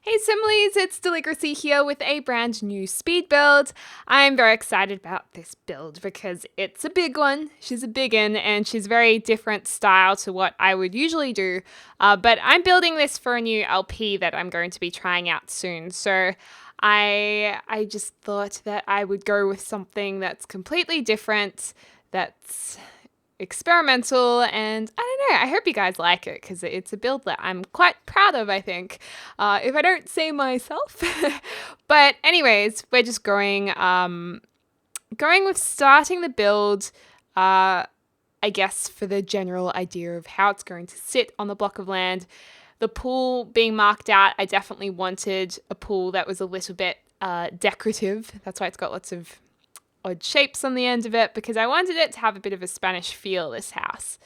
Hey Similes, it's Deligracy here with a brand new speed build. I'm very excited about this build because it's a big one. She's a big one and she's very different style to what I would usually do. But I'm building this for a new LP that I'm going to be trying out soon. So I just thought that I would go with something that's completely different, that's experimental, and I don't know, I hope you guys like it because it's a build that I'm quite proud of, I think, if I don't say myself. But anyways, we're just going with starting the build, I guess, for the general idea of how it's going to sit on the block of land. The pool being marked out, I definitely wanted a pool that was a little bit decorative. That's why it's got lots of odd shapes on the end of it, because I wanted it to have a bit of a Spanish feel, this house.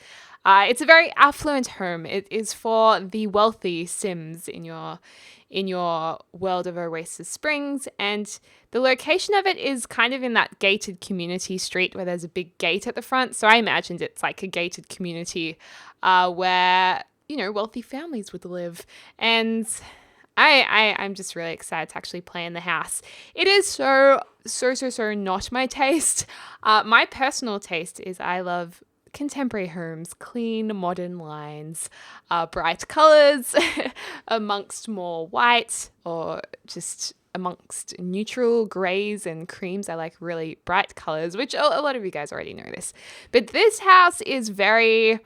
It's a very affluent home. It is for the wealthy Sims in your world of Oasis Springs, and the location of it is kind of in that gated community street where there's a big gate at the front. So I imagined it's like a gated community where, you know, wealthy families would live. And I'm just really excited to actually play in the house. It is so not my taste. My personal taste is I love contemporary homes, clean, modern lines, bright colors amongst more white, or just amongst neutral grays and creams. I like really bright colors, which a lot of you guys already know this. But this house is very...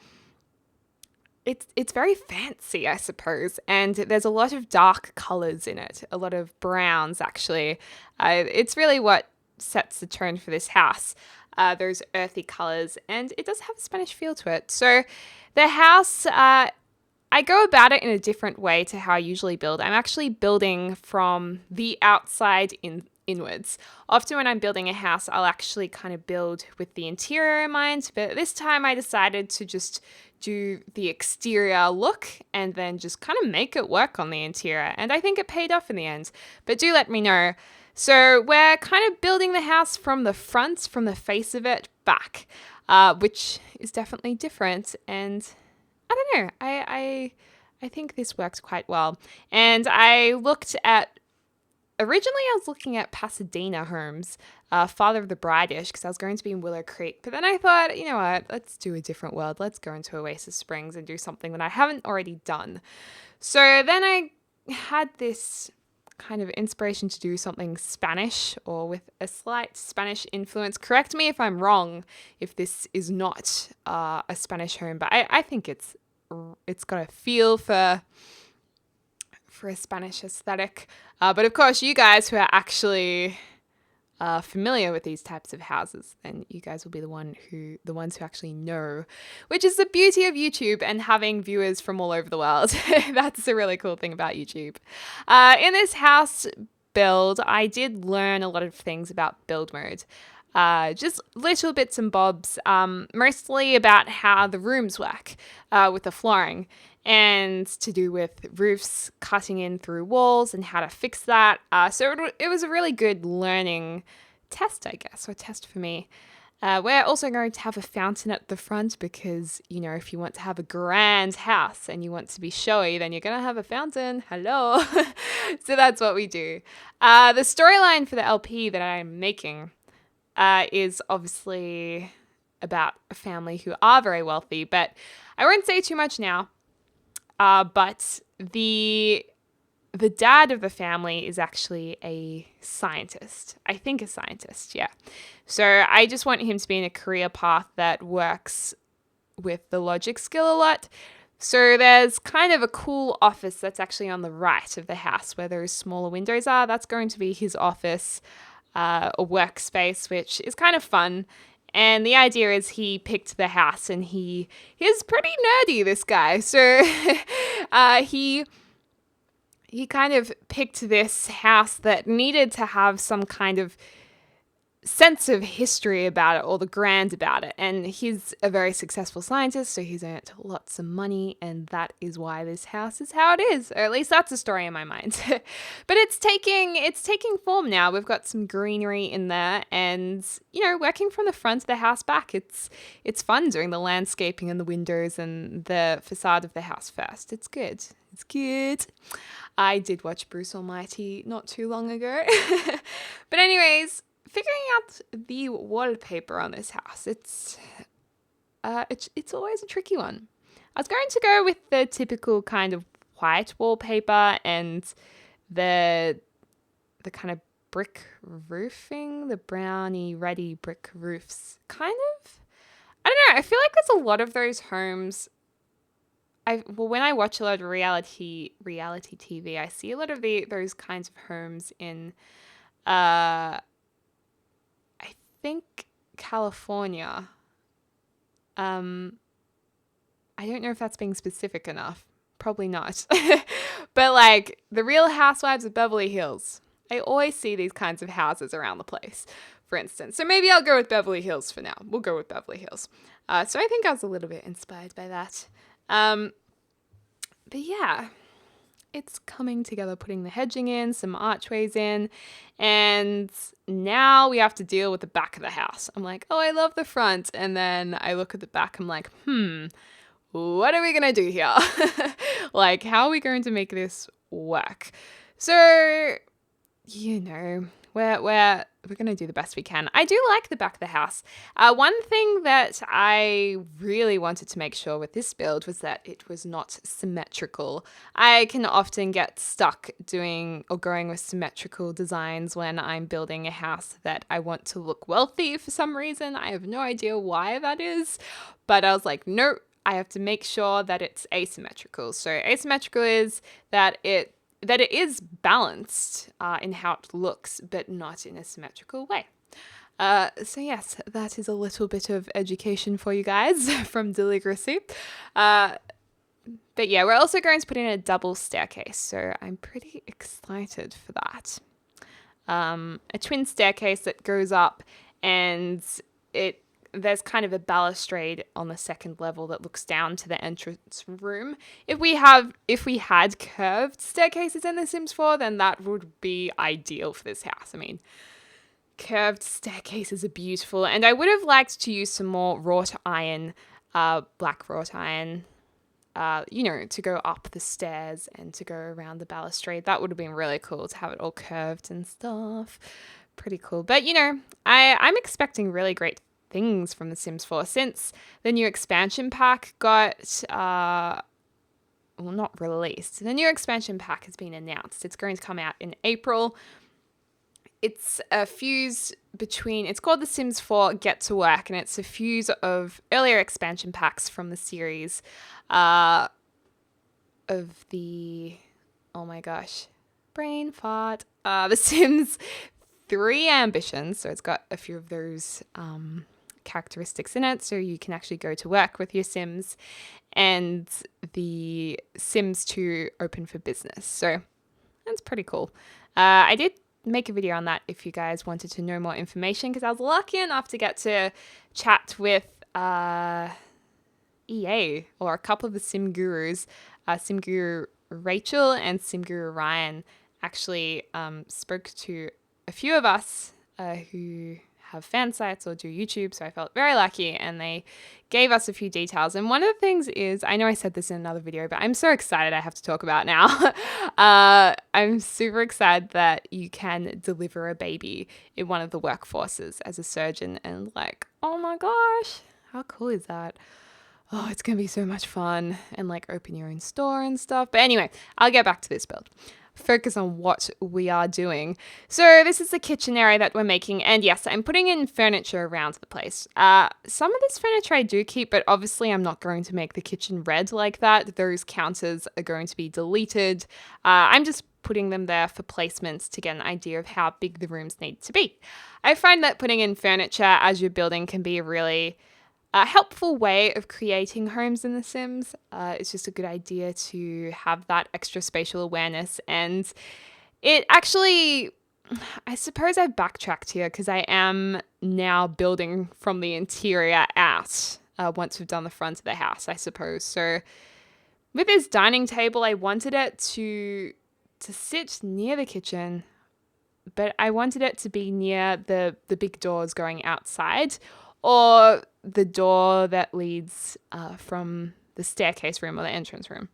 It's very fancy, I suppose, and there's a lot of dark colors in it, a lot of browns, actually. It's really what sets the tone for this house, those earthy colors, and it does have a Spanish feel to it. So the house, I go about it in a different way to how I usually build. I'm actually building from the outside inwards. Often when I'm building a house, I'll actually kind of build with the interior in mind, but this time I decided to just do the exterior look and then just kind of make it work on the interior, and I think it paid off in the end. But do let me know. So we're kind of building the house from the front, from the face of it back, which is definitely different, and I don't know, I think this works quite well. And originally I was looking at Pasadena homes, Father of the Bride-ish, because I was going to be in Willow Creek. But then I thought, you know what, let's do a different world. Let's go into Oasis Springs and do something that I haven't already done. So then I had this kind of inspiration to do something Spanish, or with a slight Spanish influence. Correct me if I'm wrong, if this is not a Spanish home, but I think it's got a feel for a Spanish aesthetic. But of course, you guys who are actually familiar with these types of houses, then you guys will be the ones who actually know, which is the beauty of YouTube and having viewers from all over the world. That's the really cool thing about YouTube. In this house build, I did learn a lot of things about build mode. Just little bits and bobs, mostly about how the rooms work with the flooring, and to do with roofs cutting in through walls and how to fix that. So it was a really good learning test, I guess, or test for me. We're also going to have a fountain at the front because, you know, if you want to have a grand house and you want to be showy, then you're going to have a fountain. Hello. So that's what we do. The storyline for the LP that I'm making is obviously about a family who are very wealthy, but I won't say too much now. But the dad of the family is actually a scientist. I think a scientist, yeah. So I just want him to be in a career path that works with the logic skill a lot. So there's kind of a cool office that's actually on the right of the house where those smaller windows are. That's going to be his office, a workspace, which is kind of fun. And the idea is he picked the house, and he's pretty nerdy, this guy. So he kind of picked this house that needed to have some kind of sense of history about it, or the grand about it. And he's a very successful scientist, so he's earned lots of money, and that is why this house is how it is. Or at least that's the story in my mind. But it's taking form now. We've got some greenery in there, and, you know, working from the front of the house back, it's fun doing the landscaping and the windows and the facade of the house first. It's good. I did watch Bruce Almighty not too long ago. But anyways, figuring out the wallpaper on this house, it's always a tricky one. I was going to go with the typical kind of white wallpaper and the kind of brick roofing, the browny, reddy brick roofs. Kind of, I don't know. I feel like there's a lot of those homes. When I watch a lot of reality TV, I see a lot of those kinds of homes in, I think California. I don't know if that's being specific enough. Probably not. But like the Real Housewives of Beverly Hills. I always see these kinds of houses around the place, for instance. So maybe I'll go with Beverly Hills for now. We'll go with Beverly Hills. So I think I was a little bit inspired by that. But yeah, it's coming together, putting the hedging in, some archways in, and now we have to deal with the back of the house. I'm like, oh, I love the front. And then I look at the back, I'm like, what are we going to do here? Like, how are we going to make this work? So, you know, we're going to do the best we can. I do like the back of the house. One thing that I really wanted to make sure with this build was that it was not symmetrical. I can often get stuck doing or going with symmetrical designs when I'm building a house that I want to look wealthy for some reason. I have no idea why that is, but I was like, no, I have to make sure that it's asymmetrical. So asymmetrical is that it is balanced in how it looks, but not in a symmetrical way. So yes, that is a little bit of education for you guys from Deligracy. But yeah, we're also going to put in a double staircase, so I'm pretty excited for that. A twin staircase that goes up, and there's kind of a balustrade on the second level that looks down to the entrance room. If we had curved staircases in The Sims 4, then that would be ideal for this house. I mean, curved staircases are beautiful, and I would have liked to use some more wrought iron, black wrought iron, to go up the stairs and to go around the balustrade. That would have been really cool to have it all curved and stuff. Pretty cool. But, I'm expecting really great things from The Sims 4 since the new expansion pack got not released. The new expansion pack has been announced. It's going to come out in April. It's a fuse between, it's called The Sims 4 Get to Work, and it's a fuse of earlier expansion packs from the series of the, oh my gosh, brain fart, The Sims 3 Ambitions. So it's got a few of those characteristics in it, so you can actually go to work with your Sims, and the Sims 2 Open for Business. So that's pretty cool. I did make a video on that if you guys wanted to know more information, because I was lucky enough to get to chat with EA, or a couple of the Sim Gurus. Sim Guru Rachel and Sim Guru Ryan actually spoke to a few of us who have fan sites or do YouTube, so I felt very lucky, and they gave us a few details. And one of the things is, I know I said this in another video, but I'm so excited I have to talk about now. I'm super excited that you can deliver a baby in one of the workforces as a surgeon, and like, oh my gosh, how cool is that? Oh, it's going to be so much fun, and like open your own store and stuff. But anyway, I'll get back to this build. Focus on what we are doing. So this is the kitchen area that we're making, and yes, I'm putting in furniture around the place. Some of this furniture I do keep, but obviously I'm not going to make the kitchen red like that. Those counters are going to be deleted. I'm just putting them there for placements to get an idea of how big the rooms need to be. I find that putting in furniture as you're building can be a really helpful way of creating homes in The Sims. It's just a good idea to have that extra spatial awareness. And it actually, I suppose I've backtracked here because I am now building from the interior out once we've done the front of the house, I suppose. So with this dining table, I wanted it to sit near the kitchen, but I wanted it to be near the big doors going outside, or the door that leads from the staircase room or the entrance room.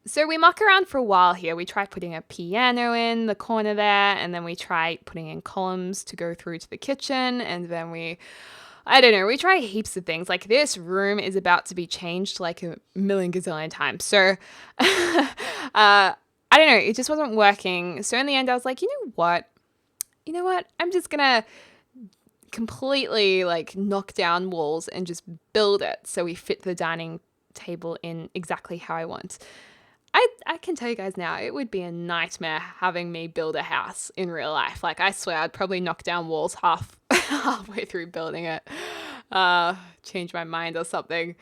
So we muck around for a while here. We try putting a piano in the corner there, and then we try putting in columns to go through to the kitchen, and then I don't know, we try heaps of things. Like this room is about to be changed like a million gazillion times. So I don't know, it just wasn't working. So in the end, I was like, you know what? I'm just gonna completely like knock down walls and just build it so we fit the dining table in exactly how I want. I can tell you guys now, it would be a nightmare having me build a house in real life. Like, I swear I'd probably knock down walls halfway through building it. Change my mind or something.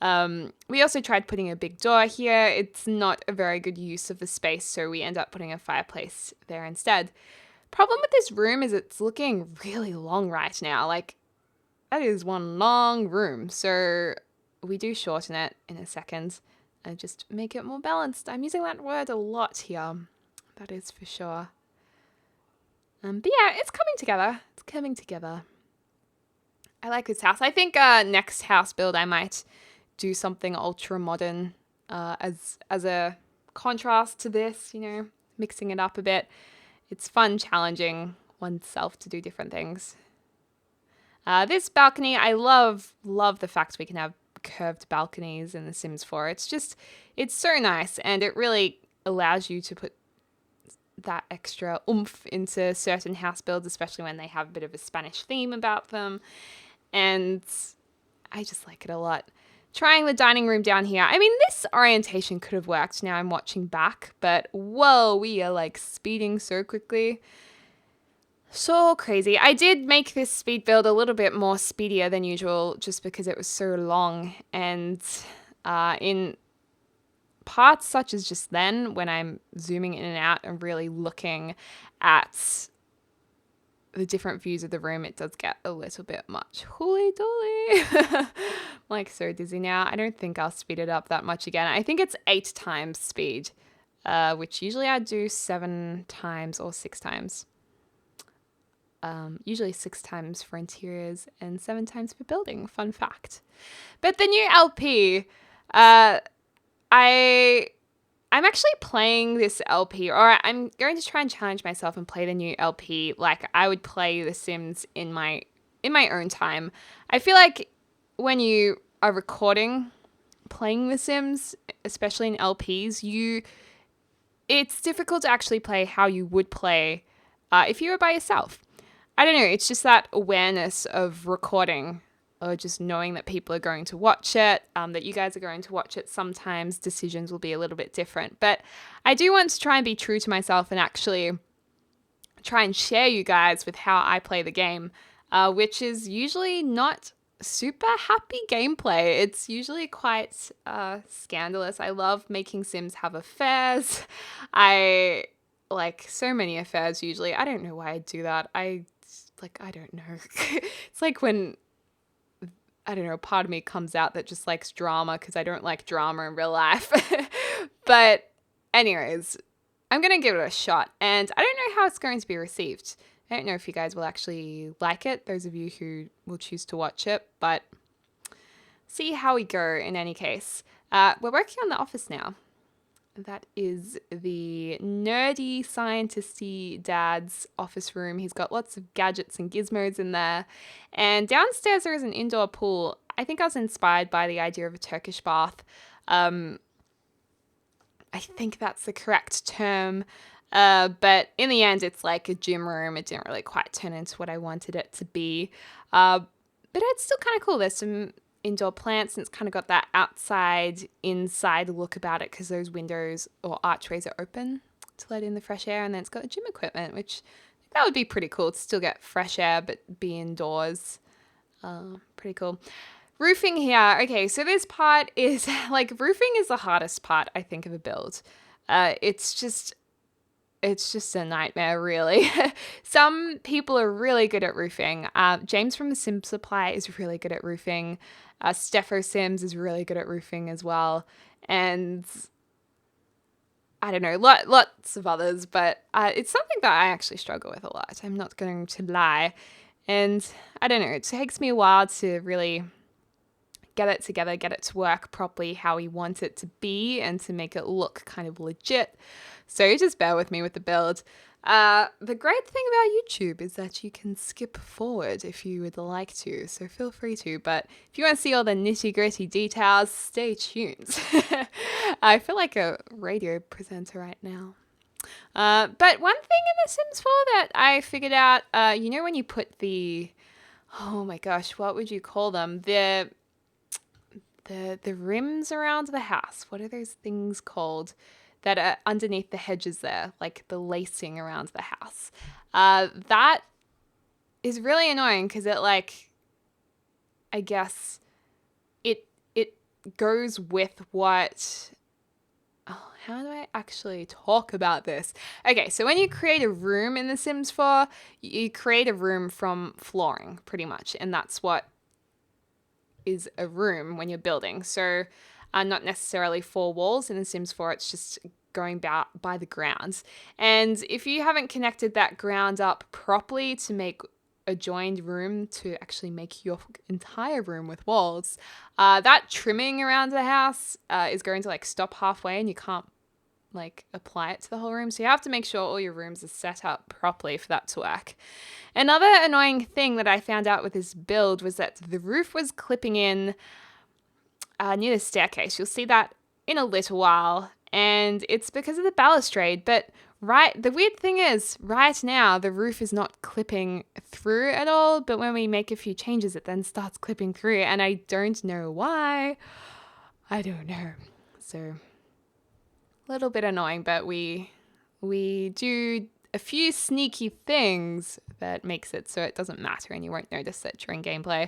We also tried putting a big door here. It's not a very good use of the space, so we end up putting a fireplace there instead. Problem with this room is it's looking really long right now. Like, that is one long room. So we do shorten it in a second and just make it more balanced. I'm using that word a lot here. That is for sure. But yeah, it's coming together. It's coming together. I like this house. I think next house build I might do something ultra modern as a contrast to this, mixing it up a bit. It's fun challenging oneself to do different things. This balcony, I love the fact we can have curved balconies in The Sims 4. It's so nice, and it really allows you to put that extra oomph into certain house builds, especially when they have a bit of a Spanish theme about them. And I just like it a lot. Trying the dining room down here. I mean, this orientation could have worked. Now I'm watching back, but whoa, we are like speeding so quickly. So crazy. I did make this speed build a little bit more speedier than usual just because it was so long. And in parts such as just then, when I'm zooming in and out and really looking at the different views of the room, it does get a little bit much. Holy dolly. I'm like so dizzy now. I don't think I'll speed it up that much again. I think it's 8 times speed, which usually I do 7 times or 6 times. Usually 6 times for interiors and 7 times for building. Fun fact. But the new LP, I'm actually playing this LP, or I'm going to try and challenge myself and play the new LP like I would play The Sims in my own time. I feel like when you are recording playing The Sims, especially in LPs, it's difficult to actually play how you would play if you were by yourself. I don't know, it's just that awareness of recording, or just knowing that people are going to watch it, that you guys are going to watch it. Sometimes decisions will be a little bit different. But I do want to try and be true to myself and actually try and share you guys with how I play the game, which is usually not super happy gameplay. It's usually quite scandalous. I love making Sims have affairs. I like so many affairs usually. I don't know why I do that. I don't know. It's like when, I don't know, part of me comes out that just likes drama because I don't like drama in real life. But anyways, I'm going to give it a shot, and I don't know how it's going to be received. I don't know if you guys will actually like it, those of you who will choose to watch it, but see how we go in any case. We're working on the office now. That is the nerdy, scientisty dad's office room. He's got lots of gadgets and gizmos in there. And downstairs there is an indoor pool. I think I was inspired by the idea of a Turkish bath. I think that's the correct term. But in the end, it's like a gym room. It didn't really quite turn into what I wanted it to be. But it's still kind of cool. There's some indoor plants, and it's kind of got that outside inside look about it because those windows or archways are open to let in the fresh air. And then it's got gym equipment, which that would be pretty cool to still get fresh air but be indoors. Pretty cool. Roofing here. Okay, so this part is like, roofing is the hardest part, I think, of a build. It's just a nightmare, really. Some people are really good at roofing. James from the Sim Supply is really good at roofing. Steffo Sims is really good at roofing as well. And I don't know, lots of others, but it's something that I actually struggle with a lot. I'm not going to lie. And I don't know, it takes me a while to really get it together, get it to work properly how we want it to be and to make it look kind of legit. So just bear with me with the build. The great thing about YouTube is that you can skip forward if you would like to, so feel free to. But if you want to see all the nitty-gritty details, stay tuned. I feel like a radio presenter right now. But one thing in The Sims 4 that I figured out, when you put oh my gosh, what would you call them? The rims around the house. What are those things called that are underneath the hedges there, like the lacing around the house? That is really annoying because it I guess it goes with what. Oh, how do I actually talk about this? Okay, so when you create a room in The Sims 4, you create a room from flooring, pretty much. And that's what is a room when you're building. So not necessarily 4 walls in The Sims 4, it's just going by the ground. And if you haven't connected that ground up properly to make a joined room to actually make your entire room with walls, that trimming around the house is going to stop halfway and you can't apply it to the whole room. So you have to make sure all your rooms are set up properly for that to work. Another annoying thing that I found out with this build was that the roof was clipping in near the staircase. You'll see that in a little while, and it's because of the balustrade. But the weird thing is, right now, the roof is not clipping through at all, but when we make a few changes, it then starts clipping through, and I don't know why. I don't know. So, a little bit annoying, but we do a few sneaky things that makes it so it doesn't matter, and you won't notice it during gameplay.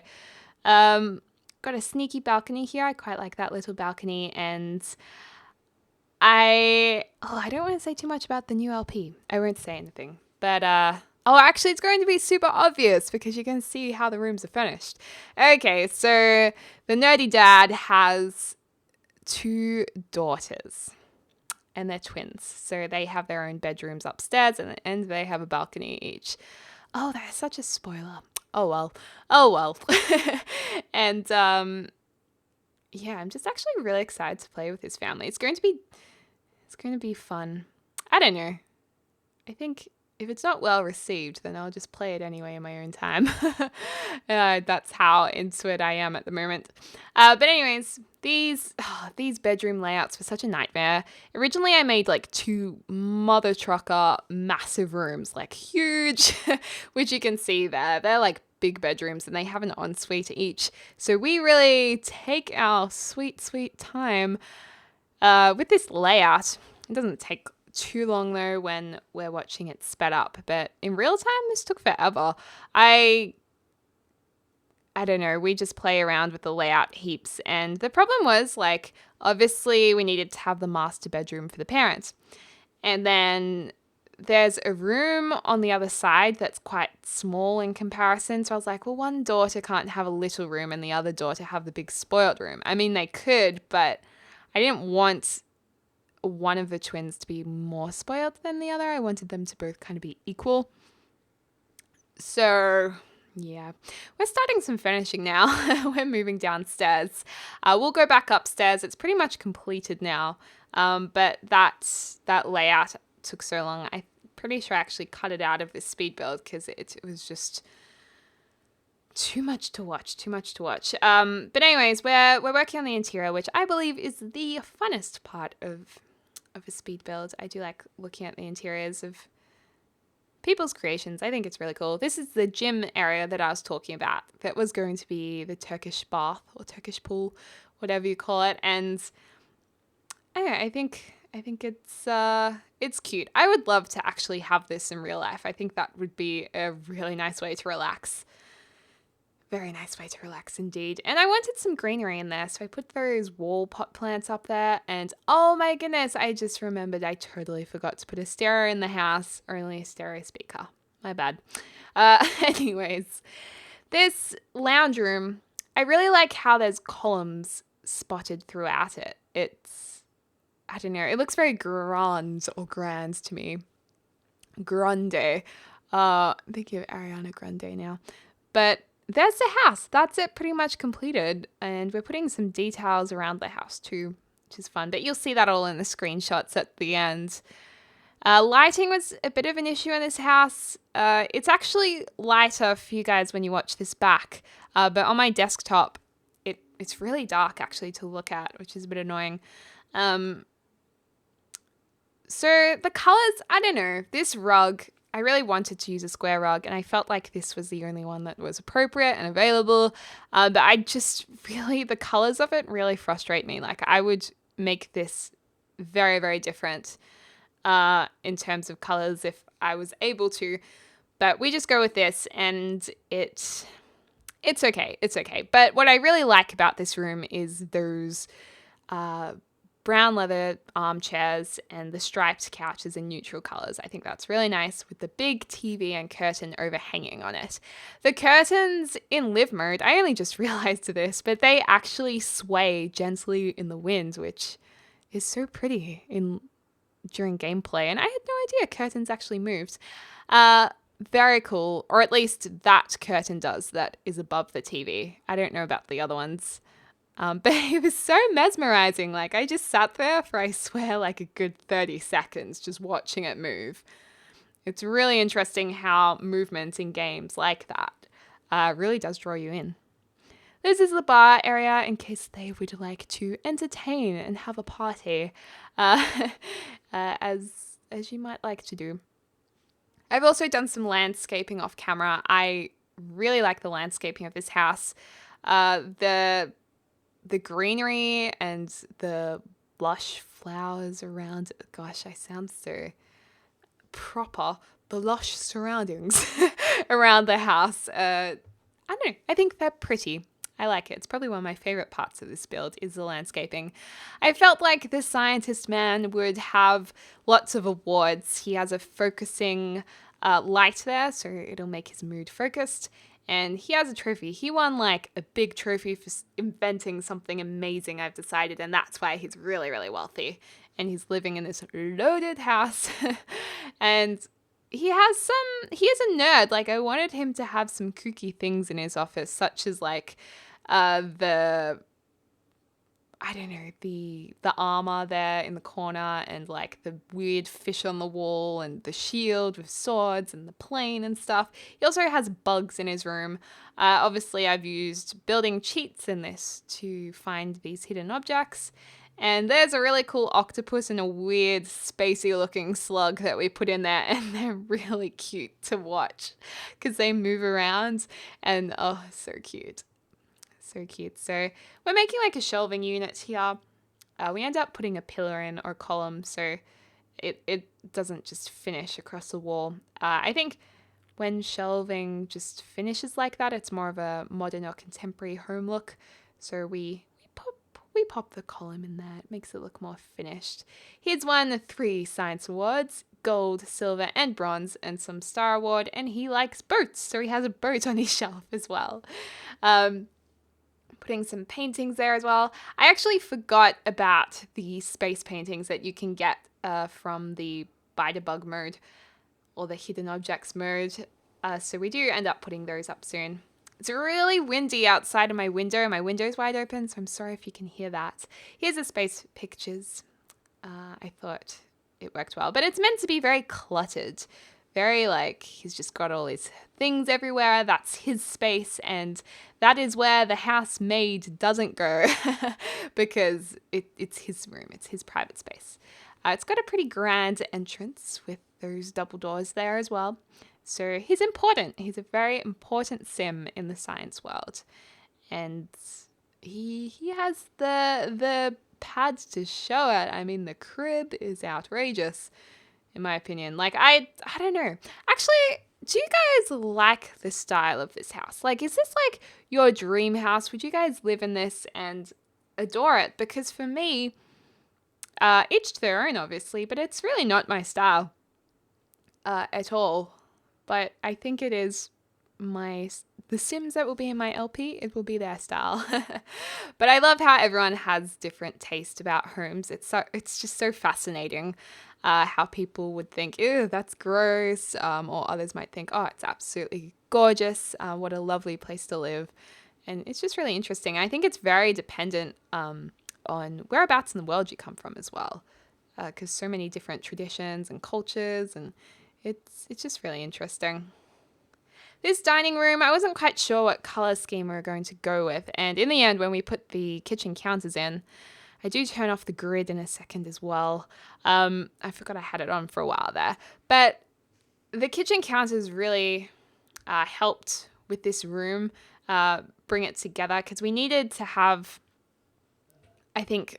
Got a sneaky balcony here. I quite like that little balcony, and I don't want to say too much about the new LP. I won't say anything. But, actually, it's going to be super obvious because you can see how the rooms are finished. Okay, so the nerdy dad has 2 daughters, and they're twins. So they have their own bedrooms upstairs, and they have a balcony each. Oh, that's such a spoiler. Oh, well. And, yeah, I'm just actually really excited to play with his family. It's going to be fun. I don't know. I think if it's not well received, then I'll just play it anyway in my own time. That's how into it I am at the moment. But anyways, these bedroom layouts were such a nightmare. Originally, I made 2 mother trucker massive rooms, huge, which you can see there. They're big bedrooms, and they have an ensuite each. So we really take our sweet, sweet time with this layout. It doesn't take too long though when we're watching it sped up, but in real time this took forever. I don't know, we just play around with the layout heaps, and the problem was obviously we needed to have the master bedroom for the parents, and then there's a room on the other side that's quite small in comparison. So I was like, well, one daughter can't have a little room and the other daughter have the big spoiled room. I mean, they could, but I didn't want one of the twins to be more spoiled than the other. I wanted them to both kind of be equal. So, yeah. We're starting some finishing now. We're moving downstairs. We'll go back upstairs. It's pretty much completed now. But that layout took so long. I'm pretty sure I actually cut it out of this speed build because it was just too much to watch. But anyways, we're working on the interior, which I believe is the funnest part of a speed build. I do like looking at the interiors of people's creations. I think it's really cool. This is the gym area that I was talking about. That was going to be the Turkish bath or Turkish pool, whatever you call it. And I think it's cute. I would love to actually have this in real life. I think that would be a really nice way to relax. Very nice way to relax indeed. And I wanted some greenery in there, so I put those wall pot plants up there. And oh my goodness, I just remembered I totally forgot to put a stereo in the house, or only a stereo speaker. My bad. Anyways, this lounge room, I really like how there's columns spotted throughout it. I don't know, it looks very grand to me. Grande. I'm thinking of Ariana Grande now. But there's the house. That's it, pretty much completed. And we're putting some details around the house too, which is fun. But you'll see that all in the screenshots at the end. Lighting was a bit of an issue in this house. It's actually lighter for you guys when you watch this back. But on my desktop, it's really dark actually to look at, which is a bit annoying. So the colors, I don't know. This rug, I really wanted to use a square rug, and I felt like this was the only one that was appropriate and available. But I just really, the colors of it really frustrate me. Like, I would make this very, very different in terms of colors if I was able to. But we just go with this, and it's okay. It's okay. But what I really like about this room is those brown leather armchairs and the striped couches in neutral colors. I think that's really nice with the big TV and curtain overhanging on it. The curtains in live mode, I only just realized this, but they actually sway gently in the wind, which is so pretty during gameplay. And I had no idea curtains actually moved. Very cool, or at least that curtain does that is above the TV. I don't know about the other ones. But it was so mesmerizing. Like, I just sat there for, I swear, like a good 30 seconds just watching it move. It's really interesting how movement in games like that really does draw you in. This is the bar area in case they would like to entertain and have a party, as you might like to do. I've also done some landscaping off camera. I really like the landscaping of this house. The greenery and the lush flowers around it. Gosh, I sound so proper. The lush surroundings around the house. I don't know. I think they're pretty. I like it. It's probably one of my favorite parts of this build is the landscaping. I felt like the scientist man would have lots of awards. He has a focusing light there, so it'll make his mood focused. And he has a trophy. He won like a big trophy for inventing something amazing, I've decided. And that's why he's really, really wealthy. And he's living in this loaded house. And he is a nerd. Like, I wanted him to have some kooky things in his office, such as like the armor there in the corner, and like the weird fish on the wall, and the shield with swords, and the plane and stuff. He also has bugs in his room. Obviously, I've used building cheats in this to find these hidden objects. And there's a really cool octopus and a weird spacey looking slug that we put in there, and they're really cute to watch because they move around, and oh, so cute. So cute. So we're making like a shelving unit here. We end up putting a pillar in or column so it doesn't just finish across the wall. I think when shelving just finishes like that, it's more of a modern or contemporary home look. So we pop the column in there. It makes it look more finished. He's won 3 science awards, gold, silver, and bronze, and some star award, and he likes boats, so he has a boat on his shelf as well. Putting some paintings there as well. I actually forgot about the space paintings that you can get from the Bite-a-Bug mode or the hidden objects mode. So we do end up putting those up soon. It's really windy outside of my window. My window's wide open, so I'm sorry if you can hear that. Here's the space pictures. I thought it worked well, but it's meant to be very cluttered. Very like, he's just got all these things everywhere. That's his space, and that is where the housemaid doesn't go because it's his room. It's his private space. It's got a pretty grand entrance with those double doors there as well. So he's important. He's a very important sim in the science world. And he has the pads to show it. I mean, the crib is outrageous, in my opinion. Like, I don't know. Actually, do you guys like the style of this house? Like, is this like your dream house? Would you guys live in this and adore it? Because for me, each to their own, obviously, but it's really not my style at all. But I think it is the Sims that will be in my LP, it will be their style. But I love how everyone has different taste about homes. It's just so fascinating. how people would think, ew, that's gross, or others might think, oh, it's absolutely gorgeous, what a lovely place to live. And it's just really interesting. I think it's very dependent on whereabouts in the world you come from as well, because so many different traditions and cultures, and it's just really interesting. This dining room, I wasn't quite sure what color scheme we were going to go with, and in the end, when we put the kitchen counters in, I do turn off the grid in a second as well. I forgot I had it on for a while there, but the kitchen counters really helped with this room, bring it together, because we needed to have, I think,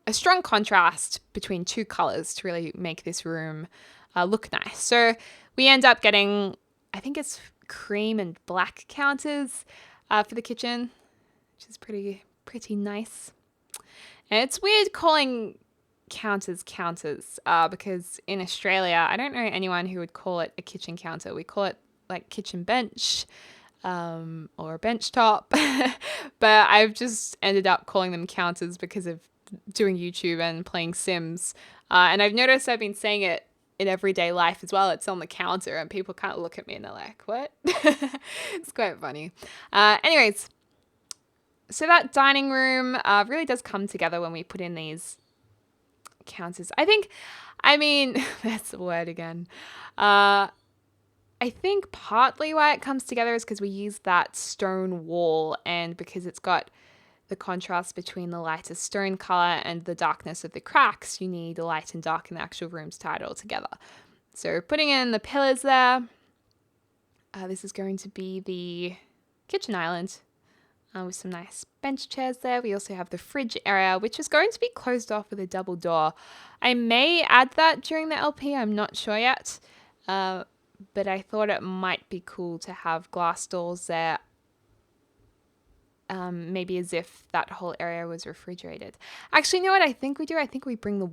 a strong contrast between two colors to really make this room look nice. So we end up getting, I think it's cream and black counters for the kitchen, which is pretty nice. And it's weird calling counters because in Australia, I don't know anyone who would call it a kitchen counter. We call it like kitchen bench or a bench top. But I've just ended up calling them counters because of doing YouTube and playing Sims. And I've noticed I've been saying it in everyday life as well. It's on the counter and people kind of look at me and they're like, what? It's quite funny. Anyways, so that dining room really does come together when we put in these counters. I mean, that's the word again. I think partly why it comes together is because we use that stone wall, and because it's got the contrast between the lighter stone color and the darkness of the cracks, you need the light and dark in the actual room to tie it all together. So putting in the pillars there, this is going to be the kitchen island with some nice bench chairs there. We also have the fridge area, which is going to be closed off with a double door. I may add that during the LP, I'm not sure yet, but I thought it might be cool to have glass doors there. Maybe as if that whole area was refrigerated. Actually, you know what I think we do? I think we bring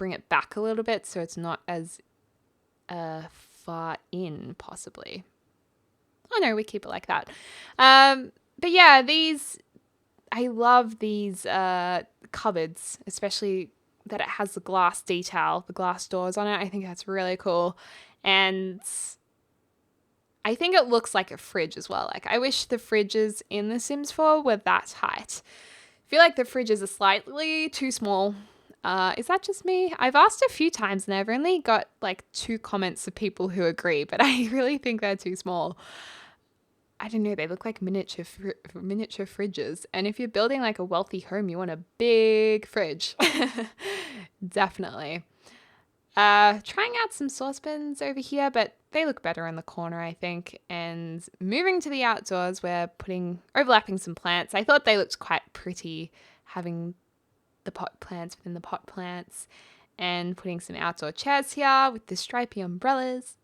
it back a little bit so it's not as far in, possibly. Oh no, we keep it like that. But yeah, I love these cupboards, especially that it has the glass detail, the glass doors on it. I think that's really cool. And I think it looks like a fridge as well. Like, I wish the fridges in The Sims 4 were that height. I feel like the fridges are slightly too small. Is that just me? I've asked a few times and I've only got like 2 comments of people who agree, but I really think they're too small. I don't know, they look like miniature fridges. And if you're building like a wealthy home, you want a big fridge. Definitely. Trying out some saucepans over here, but they look better in the corner, I think. And moving to the outdoors, we're overlapping some plants. I thought they looked quite pretty, having the pot plants within the pot plants, and putting some outdoor chairs here with the stripy umbrellas.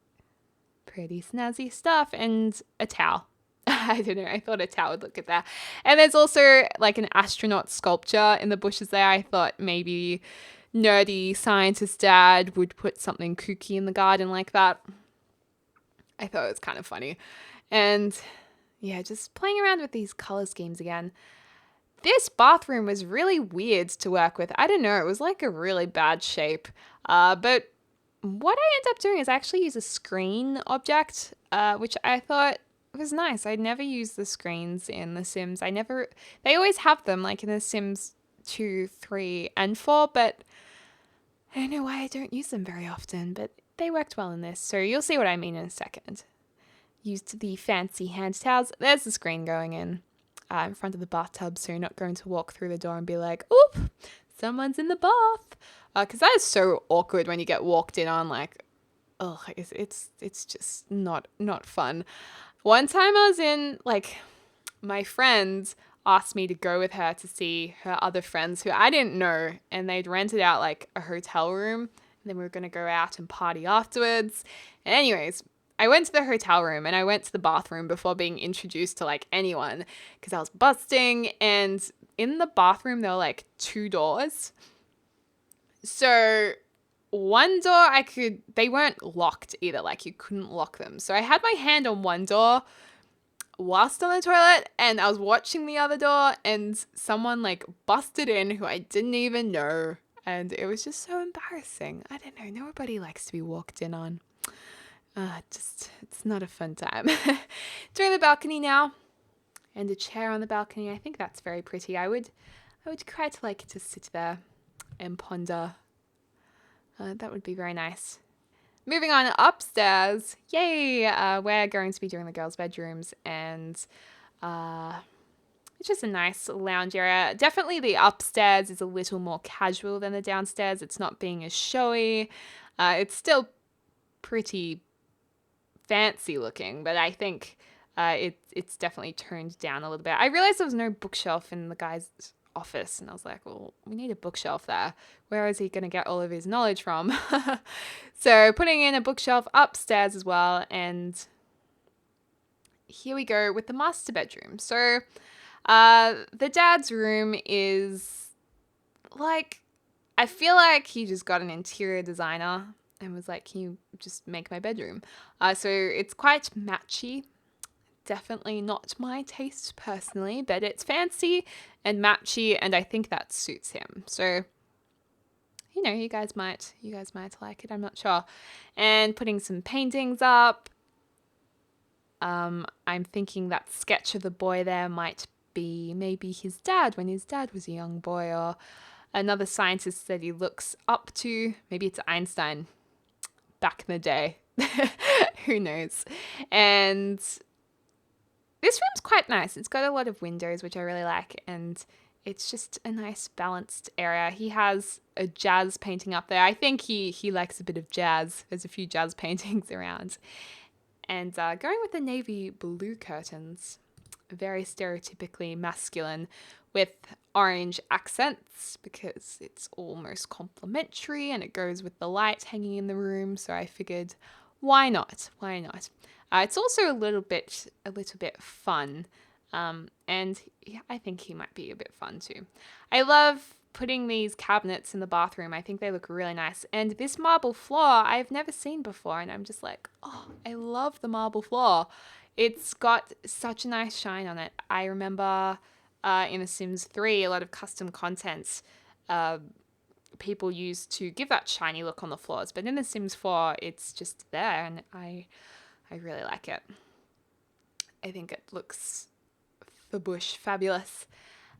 Pretty snazzy stuff, and a towel. I don't know, I thought a towel would look good there. And there's also like an astronaut sculpture in the bushes there. I thought maybe nerdy scientist dad would put something kooky in the garden like that. I thought it was kind of funny. And yeah, just playing around with these color schemes again. This bathroom was really weird to work with. I don't know, it was like a really bad shape. But what I ended up doing is I actually use a screen object, which I thought was nice. I'd never used the screens in The Sims. They always have them like in The Sims 2, 3, and 4, but I don't know why I don't use them very often, but they worked well in this. So you'll see what I mean in a second. Used the fancy hand towels. There's the screen going in front of the bathtub, so you're not going to walk through the door and be like, oop, someone's in the bath. Because that is so awkward when you get walked in on, like, oh, it's just not fun. One time I was in, like, my friend asked me to go with her to see her other friends who I didn't know, and they'd rented out like a hotel room, and then we were going to go out and party afterwards. And anyways, I went to the hotel room and I went to the bathroom before being introduced to like anyone, because I was busting, and in the bathroom there were like 2 doors. So one door they weren't locked either, like you couldn't lock them. So I had my hand on one door whilst on the toilet, and I was watching the other door, and someone like busted in who I didn't even know, And it was just so embarrassing. I don't know. Nobody likes to be walked in on. It's not a fun time. Doing the balcony now, and a chair on the balcony. I think that's very pretty. I would quite like to sit there and ponder. That would be very nice. Moving on upstairs. Yay! We're going to be doing the girls' bedrooms, and it's just a nice lounge area. Definitely the upstairs is a little more casual than the downstairs. It's not being as showy. It's still pretty fancy looking, but I think it's definitely toned down a little bit. I realized there was no bookshelf in the guy's office, and I was like, well, we need a bookshelf there. Where is he going to get all of his knowledge from? So putting in a bookshelf upstairs as well, and here we go with the master bedroom. So the dad's room is like, I feel like he just got an interior designer and was like, can you just make my bedroom? So it's quite matchy. Definitely not my taste personally, but it's fancy and matchy, and I think that suits him. So, you know, you guys might like it, I'm not sure. And putting some paintings up. I'm thinking that sketch of the boy there might be maybe his dad when his dad was a young boy, or another scientist that he looks up to. Maybe it's Einstein back in the day. Who knows? And this room's quite nice. It's got a lot of windows, which I really like, and it's just a nice balanced area. He has a jazz painting up there. I think he likes a bit of jazz. There's a few jazz paintings around. And going with the navy blue curtains, very stereotypically masculine, with orange accents because it's almost complementary and it goes with the light hanging in the room. So I figured, why not? Why not? It's also a little bit fun, and I think he might be a bit fun too. I love putting these cabinets in the bathroom. I think they look really nice. And this marble floor I've never seen before, and I'm just like, oh, I love the marble floor. It's got such a nice shine on it. I remember in The Sims 3, a lot of custom contents people used to give that shiny look on the floors. But in The Sims 4, it's just there, and I really like it. I think it looks fabulous.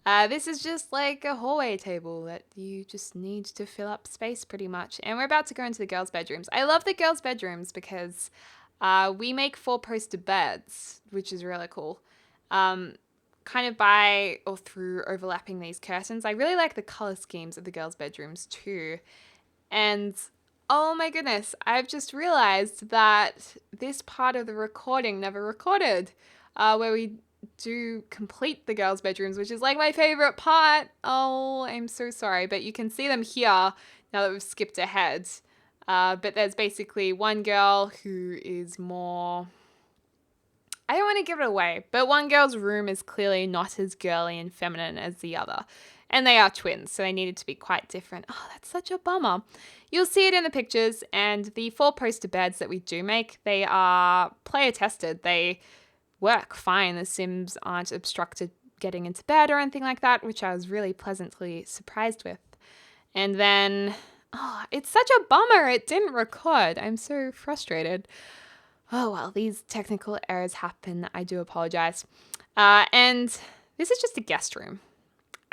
This is just like a hallway table that you just need to fill up space pretty much. And we're about to go into the girls' bedrooms. I love the girls' bedrooms because we make 4-poster beds, which is really cool. Kind of by or through overlapping these curtains. I really like the color schemes of the girls' bedrooms too. And oh my goodness, I've just realized that this part of the recording never recorded, where we do complete the girls' bedrooms, which is like my favorite part. Oh, I'm so sorry, but you can see them here now that we've skipped ahead. But there's basically one girl who is more, I don't want to give it away, but one girl's room is clearly not as girly and feminine as the other. And they are twins, so they needed to be quite different. Oh, that's such a bummer. You'll see it in the pictures, and the 4-poster beds that we do make, they are player tested. They work fine. The Sims aren't obstructed getting into bed or anything like that, which I was really pleasantly surprised with. And then, oh, it's such a bummer it didn't record. I'm so frustrated. Oh, well, these technical errors happen. I do apologize. And this is just a guest room.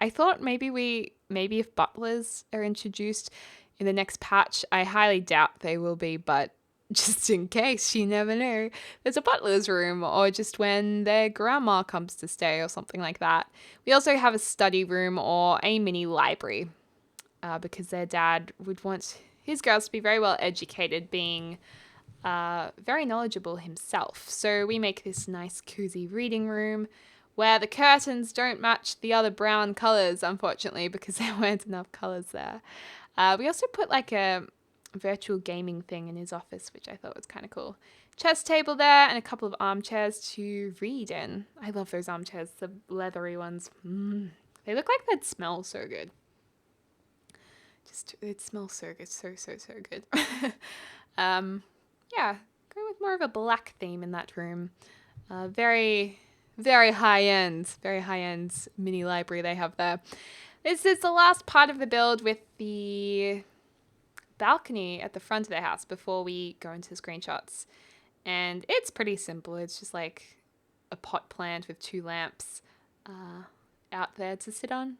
I thought maybe if butlers are introduced in the next patch, I highly doubt they will be, but just in case, you never know. There's a butler's room, or just when their grandma comes to stay or something like that. We also have a study room or a mini library because their dad would want his girls to be very well educated, being very knowledgeable himself. So we make this nice cozy reading room where the curtains don't match the other brown colors, unfortunately, because there weren't enough colors there. We also put like a virtual gaming thing in his office, which I thought was kind of cool. Chess table there and a couple of armchairs to read in. I love those armchairs, the leathery ones. They look like they'd smell so good. It smells so good, so good. Yeah, going with more of a black theme in that room. Very high end mini library they have there. This is the last part of the build with the balcony at the front of the house before we go into screenshots. And it's pretty simple. It's just like a pot plant with 2 lamps out there to sit on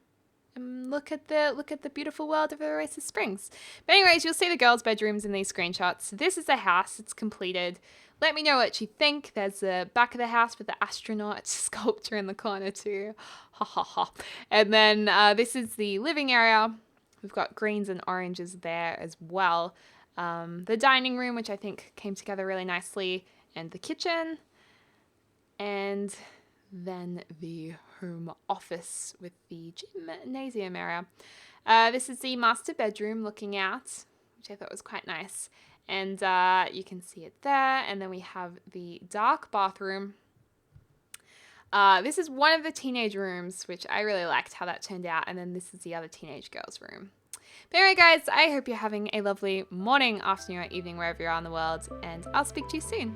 and look at the beautiful world of Oasis Springs. But anyways, you'll see the girls' bedrooms in these screenshots. This is the house. It's completed. Let me know what you think. There's the back of the house with the astronaut sculpture in the corner too. Ha ha ha. And then this is the living area. We've got greens and oranges there as well. The dining room, which I think came together really nicely, and the kitchen, and then the home office with the gymnasium area. This is the master bedroom looking out, which I thought was quite nice, and you can see it there. And then we have the dark bathroom. This is one of the teenage rooms, which I really liked how that turned out, and then this is the other teenage girls' room. But anyway, guys, I hope you're having a lovely morning, afternoon, or evening, wherever you are in the world, and I'll speak to you soon.